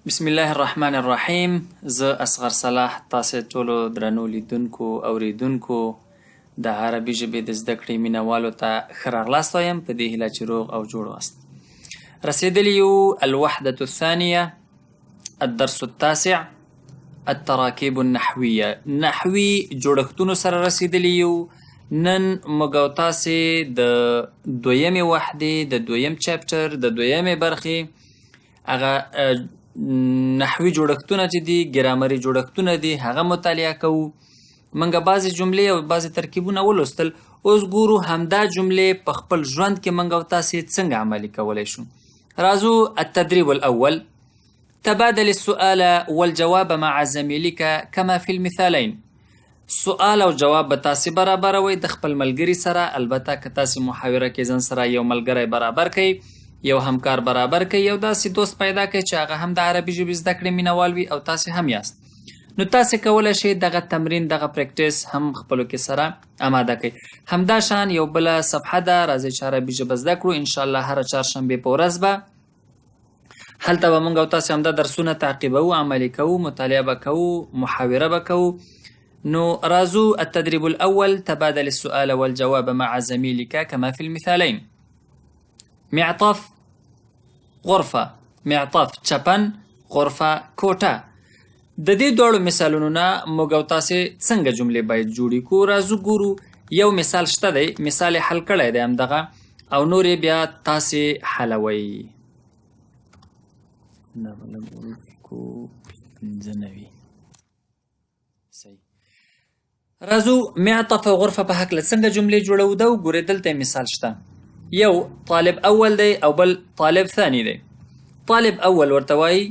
بسم الله الرحمن الرحیم. زه اصغر صلاح تاسو ټولو درنو لیدونکو اوریدونکو د عربي ژبې د زده کړې مینوالو ته ښه راغلاست وایم په دې هیله چې روغ او جوړ واست. رسیدلی یو الوحدة الثانیه الدرس التاسع التراکیب النحویه. نحوي جوړښتونو سره رسیدلی یو. نن موږ او تاسې د دویمې وحدې د دویم چپټر د دویمې برخې هغه نحوي جوړښتونه چې دي ګرامري جوړښتونه دي هغه مطالعه کوو. موږ بعضې جملې او بعضې ترکیبونه ولوستل. اوس ګورو همدا جملې په خپل ژوند کې موږ او تاسې څنګه عملي کولی شو. راځو التدريب الأول. تبادل السؤال والجواب مع زميلك كما في المثالين. سؤال او جواب به تاسې برابروئ د خپل ملګري سره. البته که تاسې محاوره کې ځان سره یو ملګری برابر کړئ، یو همکار برابر کړئ، یو داسې دوست پیدا کړئ چې هغه هم د عربي ژبې زده کړې مینوال وي او تاسې هم یاست، نو تاسې کولی شئ دغه تمرین دغه پریکټیس هم خپلو کې سره اماده کړئ. همدا شان یو بله صفحه ده، راځئ چې عربي ژبه زده کړو. انشاءالله هره چهارشنبې په ورځ به هلته به موږ او تاسې همدا درسونه تعقیبوو، عملي کوو، مطالعه به کوو، محاوره به کوو. نو راځو التدريب الأول. تبادل السؤال والجواب مع زميلك كما في المثالين. معطف غرفه، معطف چپن، غرفه کوټه. د دې دواړو مثالونو نه موږ او تاسې څنګه جملې باید جوړې کړو. راځو ګورو. یو مثال شته دی، مثال یې حل کړی دی همدغه، او نور یې بیا تاسې حلوئ. دا به لږ ولیکو 95. صحیح. راځو معطف او غرفه په هکله څنګه جملې جوړو. دا وګورئ، دلته مثال شته. یو طالب اول دی او بل طالب ثاني دی. طالب اول ورته وایي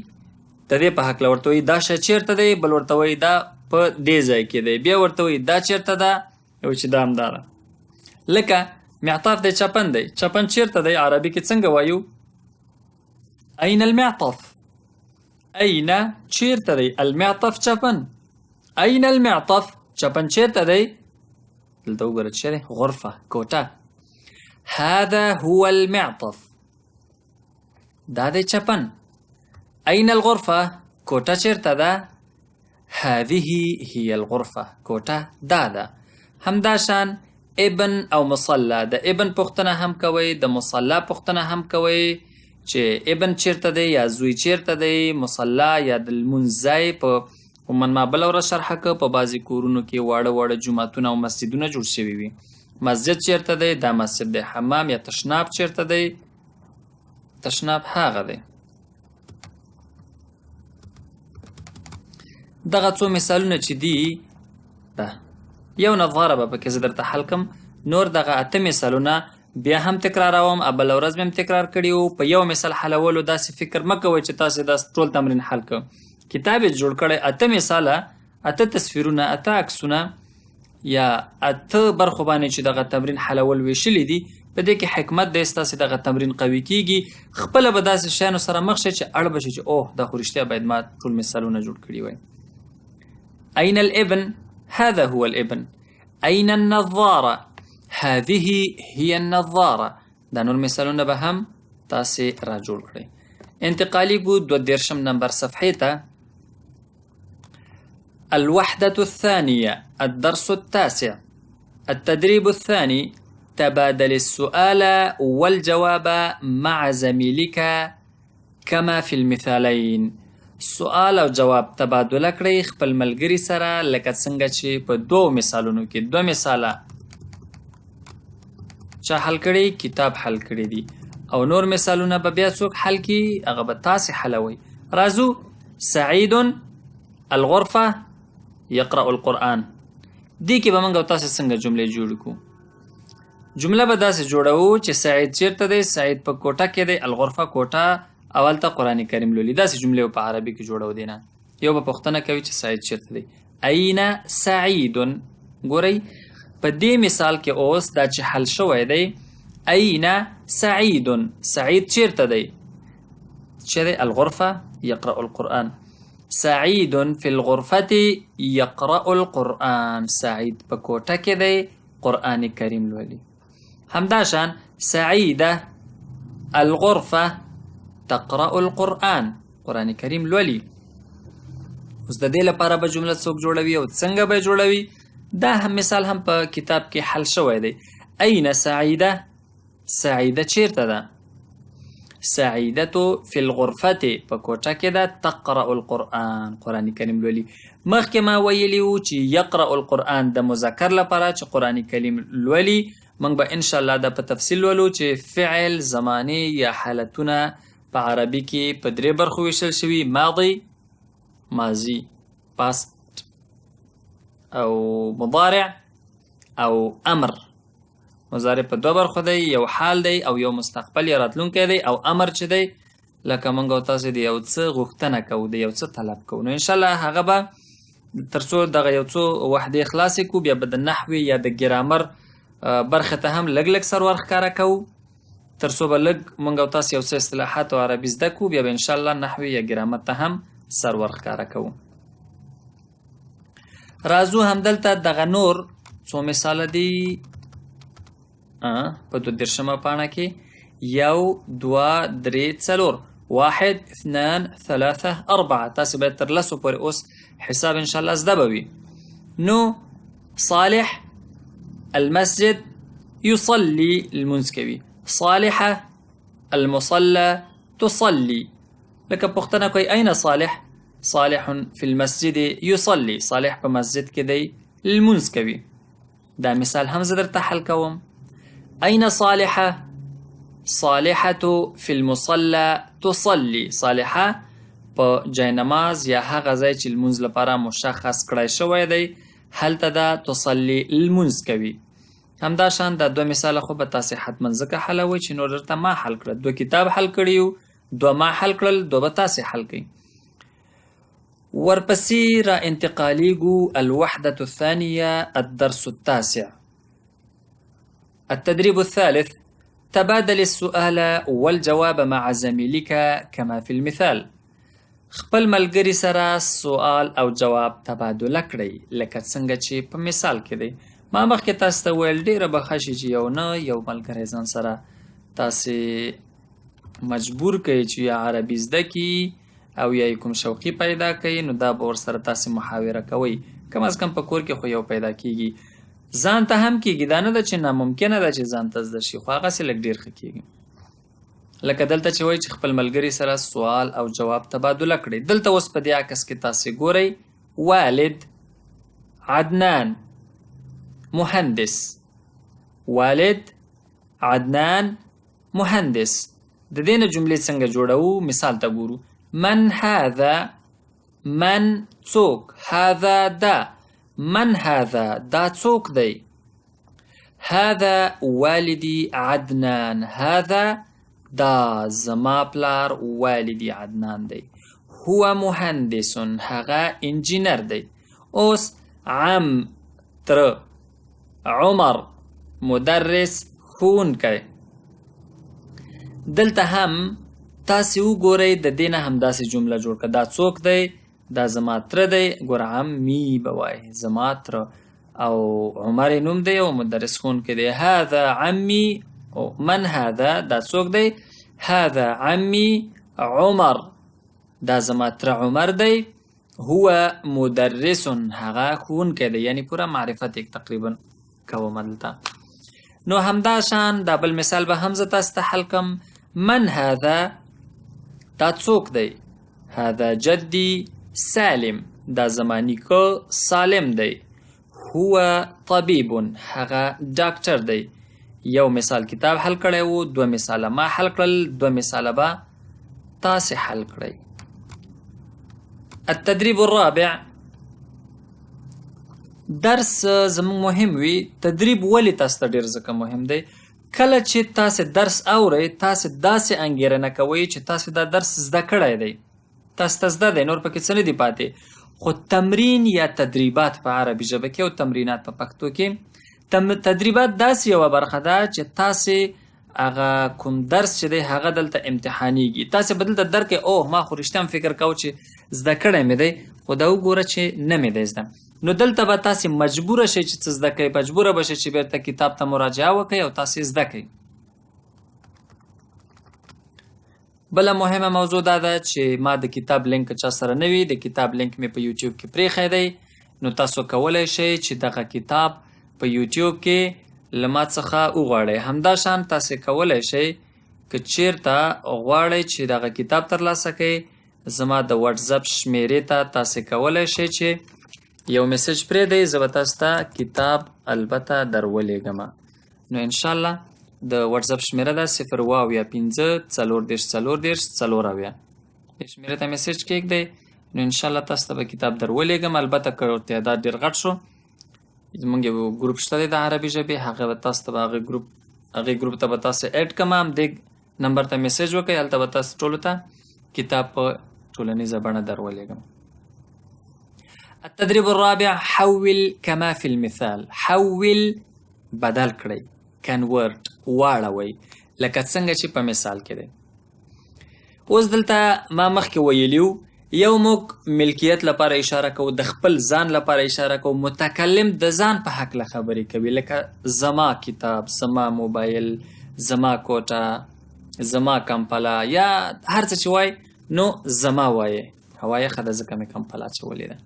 د دې په هکله ورته وایي دا شی چیرته دی، بل ورته وایي دا په دې ځای کې دی، بیا ورته وایي دا چیرته ده، یو چې دا همدا ده. لکه معطف دی، چپن دی. چپن چیرته دی عربي کې څنګه وایو؟ أين المعطف؟ أين چیرته دی؟ المعطف چپن. أين المعطف؟ چپن چیرته دی؟ دلته وګوره چې دی غرفه، کوټه. هذا هو المعطف. دا دی چپن. أين الغرفة؟ کوټه چیرته ده؟ هذه هي الغرفة. کوټه دا ده. همدا شان ابن او مصلى. د ابن پوښتنه هم کوئ، د مصلى پوښتنه هم کوئ چې ابن چیرته دی یا زوی چیرته دی. مصلى یا د لمونځ ځای په من ما بله ورځ شرحه که په بعضې کورونو کې واړه واړه جوماتونه او مسجدونه جوړ شوي وي. مسجد چیرته دی؟ دا مسجد دی. حمام یا تشناب چیرته دی؟ تشناب هغه دی. دغه څو مثالونه چې دي ده یو نظاره به پکې زه درته حل کم. نور دغه اته مثالونه بیا هم تکراروم. بله ورځ مې هم تکرار کړي وو. په یو مثال حلولو داسې فکر مه کوئ چې تاسې دا ټول تمرین حل کړ. کتاب یې جوړ کړی، اته مثاله، اته تصویرونه، اته عکسونه یا اته برخو باندې چې دغه تمرین حلول ویشلی دي. په دې کې حکمت دی، ستاسې دغه تمرین قوي کیږي. خپله به داسې شیانو سره مخ شئ چې اړ به شي چې اوه دا خو رښتیا باید ما ټول مثالونه جوړ کړي وای. أين الابن؟ هذا هو الابن. أين النظارة؟ هذه هي النظارة. دا نور مثالونه به هم تاسې را جوړ کړئ. انتقالي ګو 22 نمبر صفحې ته. الوحدة الثانية الدرس التاسع التدريب الثاني. تبادل السؤال والجواب مع زميلك كما في المثالين. سؤال او جواب تبادله کړئ خپل ملګري سره لکه څنګه چې په دوه مثالونو کې. دوه مثاله چا حل کړي؟ کتاب حل کړي دي. او نور مثالونه به بیا څوک حل کړي؟ هغه به تاسې حلوئ. راځو. سعید الغرفة يقرأ القرآن. دې کې به موږ او تاسې څنګه جملې جوړې کړو؟ جمله به داسې جوړوو چې سعید چیرته دی؟ سعید په کوټه کې دی. الغرفه کوټه، اول ته قرآن کریم لولي. داسې جملې په عربي کې جوړو. دی نه یو به پوښتنه کوي چې سعید چیرته دی. أين سعید؟ ګورئ په دې مثال کې اوس دا چې حل شوی دی أين سعید. سعید چیرته دی؟ چې دی الغرفه يقرأ القرآن. سعید فی الغرفة يقرأ القرآن. سعید په کوټه کې دی، قرآن کریم لولي. همدا شان سعیده الغرفة تقرأ القرآن. قرآن کریم لولي. اوس د دې لپاره به جمله څوک جوړوي او څنګه به جوړوي، دا هم مثال هم په کتاب کې حل شوی دی. این سعیده، سعیده چیرته ده؟ سعیدتو فی الغرفة، په کوټه کې ده. تقرأ القرآن، قرآن کریم لولي. مخکې ما ویلي وو چې یقرأ القرآن د مذکر لپاره چې قرآن کریم لولي. موږ به انشاءالله دا په تفصیل ولو چې فعل، زمانې یا حالتونه په عربي کې په 3 برخو ویشل شوي: ماضي، ماضي، پاست او مضارع او امر. مضارع په 2 برخو دی، یو حال دی او یو مستقبل یا راتلونکی دی، او امر چې دی لکه موږ او تاسو د یو څه غوښتنه کوو، د یو څه طلب کوو. نو انشاءالله هغه به تر څو دغه یو څو وحدې خلاصې کړو، بیا به د نحوې یا د ګرامر برخه ته هم لږ لږ سر ورښکاره کوو، تر څو به لږ موږ او تاسو یو څه اصطلاحات او عربي زده کړو، بیا به انشاءالله نحوې یا ګرامر ته هم سر ورښکاره کوو. راځو همدلته دغه نور څو مثاله دي په 32مه پاڼه کې: 1 2 3 4 1 2 3 4. تاسو باید تر 10 پورې اوس حساب انشاءالله زده به وي. نو صالح المسجد يصلي، لمونځ کوي. صالحه المصلى تصلي. لکه پوښتنه کوي أين صالح؟ صالح في المسجد يصلي. صالح په مسجد کې دی، لمونځ کوي. دا مثال هم زه درته حل کوم. أين صالحة؟ صالحة في المصلى تصلي. صالحة په جاینماز یا هغه ځای چې لمونځ لپاره مشخص کړی شوی دی هلته ده، تصلي، لمونځ کوي. همدا شان دا 2 مثاله خو به تاسې حتما ځکه حلوئ چې نور درته ما حل کړل. 2 کتاب حل کړي یو، 2 ما حل کړل، 2 به تاسې حل کړئ. ورپسې را انتقالیږو الوحدة الثانية الدرس التاسع. التدريب الثالث: تبادل السؤال والجواب مع زميلك كما في المثال. خپل ملګري سره سوال او جواب تبادله کړئ لکه څنګه چې په مثال کې دی. ما مخکې تاسو ته ویل ډېره به ښه شي چې یو ملګری ځان سره تاسې مجبور کړئ چې یا عربي زده کړي او یا کوم شوقي پیدا کړئ، نو دا به ورسره تاسې محاوره کوئ. کم از کم په کور کې خو یو پیدا کېږي. ځان ته هم کېږي، دا نه ده چې ناممکنه ده چې ځان ته زده شي، خو هغسې لږ ډېر ښه کېږي. لکه دلته چې وایي چې خپل ملګري سره سوال او جواب تبادله کړئ. دلته اوس په دې عکس کې تاسې ګورئ: والد عدنان مهندس. والد عدنان مهندس. د دې نه جملې څنګه جوړوو؟ مثال ته ګورو: من هذا؟ من څوک؟ هذا دا. من هذا؟ دا څوک دی؟ هذا والدي عدنان. هذا دا زما پلار والدي عدنان دی. هو مهندس، هغه انجینر دی. اوس عم تر، عمر مدرس ښوونکی. دلته هم تاسې وګورئ د دې نه همداسې جمله جوړ کړه. دا څوک دی؟ دا زما تره دی. ګوره عمي به وایي، زما تره، او عمر یې نوم دی او مدرس ښوونکی دی. هذا عمي. من هذا؟ دا څوک دی؟ هذا عمي عمر. دا زما تره عمر دی. هو مدرس، هغه ښوونکی دی. یعنی پوره معرفت یک تقریبا کوم دلته. نو همدا شان دا بل مثال به هم زه تاسو ته حل کړم. من هذا؟ دا څوک دی؟ هذا جدي سالم. دا زما نیکه سالم دی. هو طبيب، هغه ډاکټر دی. یو مثال کتاب حل کړی وو، 2 مثاله ما حل کړل، 2 مثاله به تاسې حل کړئ. التدريب الرابع: درس زموږ مهم وي. تدریب ولې تاسو ته ډېر ځکه مهم دی؟ کله چې تاسې درس اورئ تاسې داسې انګېرنه کوئ چې تاسې دا درس زده کړی دی، تاسو ته زده دی، نور پکې څه نه دي پاتې. خو تمرین یا تدریبات په عربي ژبه کې او تمرینات په پښتو کې، تدریبات داسې یوه برخه ده چې تاسې هغه کوم درس چې دی هغه دلته امتحانیږي. تاسې به دلته درک کړئ اوه ما خو رښتیا هم فکر کوو چې زده کړی مې دی، خو دا وګوره چې نه مې دی زده. نو دلته به تاسې مجبوره شئ چې څه زده کوئ، مجبوره به شئ چې بیرته کتاب ته مراجعه وکړئ او تاسې زده کوئ. بله مهمه موضوع دا ده چې ما د کتاب لینک چا سره نه وي، د کتاب لینک مې په یوټیوب کې پرېښی دی، نو تاسو کولی شئ چې دغه کتاب په یوټیوب کې له ما څخه وغواړئ. همداشان تاسې کولی شئ که چیرته غواړئ چې دغه کتاب ترلاسه کړئ، زما د واتساپ شمیرې ته تاسې کولی شئ چې یو میسج پرېږدئ، زه به تاسو ته کتاب البته درولېږم. نو انشاءالله د واتساپ شمیره ده 015 شمیره ته میسج کېږدئ، نو انشاءالله تاسو ته به کتاب درولېږم. البته که تعداد ډېر غټ شو، زموږ یو ګروپ شته دی د عربي ژبې، هغه به تاسو ته به هغې ګروپ ته به تاسو اډ کړم، همدې نمبر ته میسج وکړئ، هلته به تاسو ټولو ته کتاب په ټولنیزه بڼه درولېږم. التدریب الرابع حول کما فی المثال. حول بدل کړئ، کنورټ واړوئ، لکه څنګه چې په مثال کې دی. اوس دلته ما مخکې ویلیو یو موږ ملکیت لپاره اشاره کوو، د خپل ځان لپاره اشاره کوو، متکلم د ځان په هکله خبرې کوي، لکه زما کتاب، زما موبایل، زما کوټه، زما کمپله، یا هر څه چې وایي نو زما وایې، هوا یخه ده ځکه مې کمپله اچولې ده.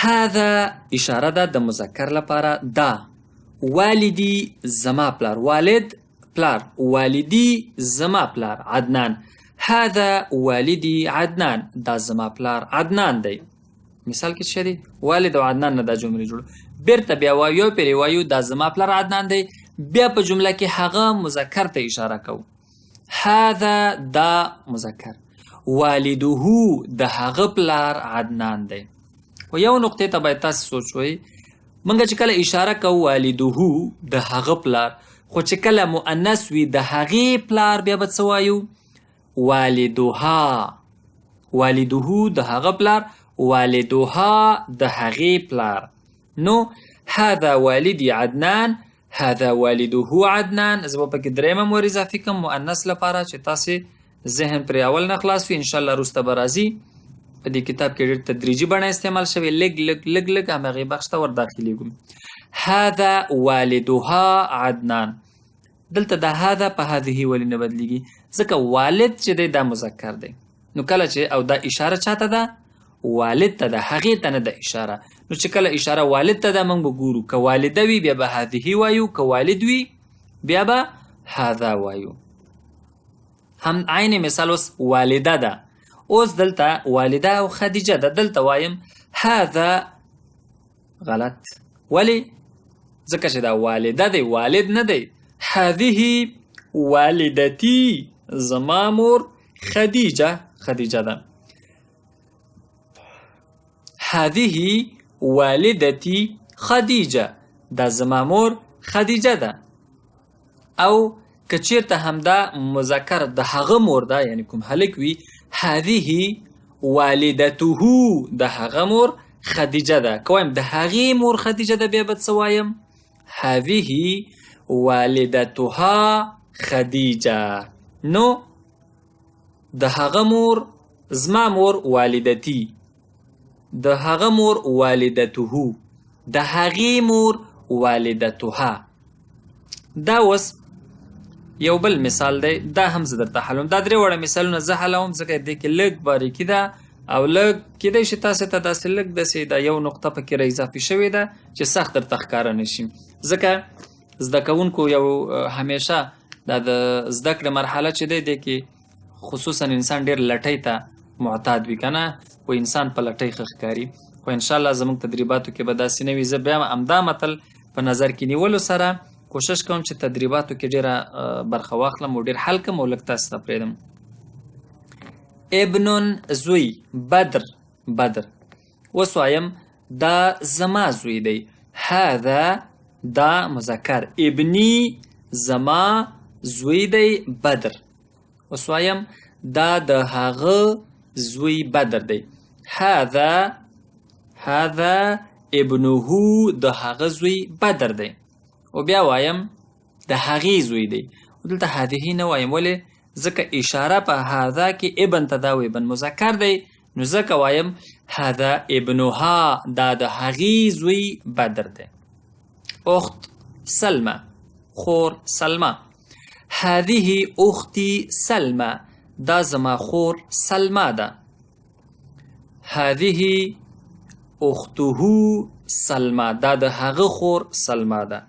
هذا اشاره ده د مذکر لپاره، دا والدی زما پلار، والد پلار، والدی زما پلار عدنان، هذا والدی عدنان، دا زما پلار عدنان دی. مثال کې څه دی؟ والد او عدنان نه دا جملې جوړو، بیرته بیا وایو یو پرې وایو دا زما پلار عدنان دی، بیا په جمله کې هغه مذکر ته اشاره کوو. هذا دا مذکر، والده د هغه پلار عدنان دی. و یو نقطې ته باید تاسو سوچ وئ، موږ چې کله اشاره کوو والده د هغه پلار، خو چې کله مؤنث وي د هغې پلار بیا به څه وایو؟ والدها. والده د هغه پلار، والدها د هغې پلار. نو هذا والدي عدنان، هذا والده عدنان. زه به پکې درېیمه مور اضافي کړم مؤنث لپاره چې تاسې ذهن پرې اول نه خلاص وي، انشاءالله وروسته به راځي. په دې کتاب کې ډېر تدریجي بڼه استعمال شوې، لږ همغې بخش ته ور داخلېږو. هذا والدها عدنان. دلته د هذا په هذه ولې نه بدلېږي؟ ځکه والد چې دی دا مذکر دی، نو کله چې او دا اشاره چاته ده؟ والد ته ده، هغې ته نه ده اشاره. نو چې کله اشاره والد ته ده موږ به ګورو، که والده وي بیا به هذه وایو، که والد وي بیا به هذا وایو. هم عین مثال اوس والده ده، اوس دلته والده او خدیجه ده، دلته وایم هذا غلط. ولی؟ ځکه چې دا والده دی، والد نه دی. هذه والدتي، زما مور خدیجه، خدیجه ده. هذه والدتي خدیجه، دا زما مور خدیجه ده. او که چیرته همدا مذکر د هغه مور ده، یعنی کوم هلک وي، هذه والدته د هغه مور خدیجه ده. که وایم د هغې مور خدیجه ده بیا به څه وایم؟ هذه والدتها خدیجه. نو د هغه مور، زما مور والدتي، د هغه مور والدته، د هغې مور والدتها. دا اوس یو بل مثال دی، دا هم زه درته حلوم. دا درې وړه مثالونه زه حلوم ځکه دې کې لږ باریکي ده او لږ کیدای شي تاسې ته داسې لږ داسې دا یو نقطه پکې را اضافي شوې ده چې سخت درته ښکاره نه شي. ځکه زده کوونکو یو همیشه دا د زده کړې مرحله چې دی دې کې خصوصا انسان ډېر لټۍ ته معتاد وي که نه، خو انسان په لټۍ ښه ښکاري. خو انشاءالله زموږ تدریباتو کې به داسې نه وي. زه بیا همدا متل په نظر کې نیولو سره کوشش کوم چې تدریباتو کې ډېره برخه واخلم او ډېر حل کړم او لږ تاسو ته پرېږدم. ابن زوی، بدر، بدر. اوس وایم دا زما زوی دی، هذا دا مذکر، ابني زما زوی دی بدر. اوس وایم دا د هغه زوی بدر دی، هذا ابنه د هغه زوی بدر دی. او بیا وایم د هغې زوی دی، دلته هذه نه وایم. ولې؟ ځکه اشاره په هذا کې ابن ته دا و، ابن مذکر دی، نو ځکه وایم هذا ابنها، دا د هغې زوی بدر دی. اخت سلمه، خور سلمه، هذه اختي سلمى، دا زما خور سلمى ده. هذه اخته سلمى، دا د هغه خور سلمى ده.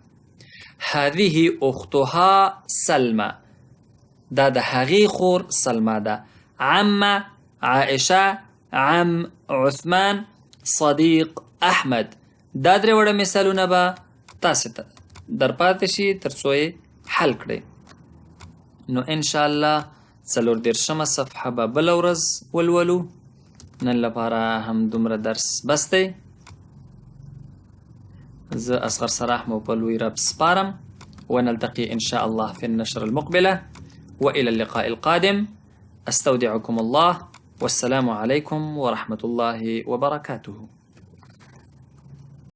هذه اختها سلمى، دا د هغې خور سلمى ده. عم عائشه، عم عثمان، صديق احمد. دا درې وړه مثالونه به تاسې ته در پاتې شي تر څو یې حل کړئ. نو انشاءالله 34مه صفحه به بله ورځ ولولو. نن لپاره هم دومره درس بس دی. زه اصغر صلاح مو په لوی رب سپارم. ونلتقي إن شاء الله في النشر المقبلة، وإلى اللقاء القادم. أستودعكم الله، والسلام عليكم ورحمة الله وبركاته.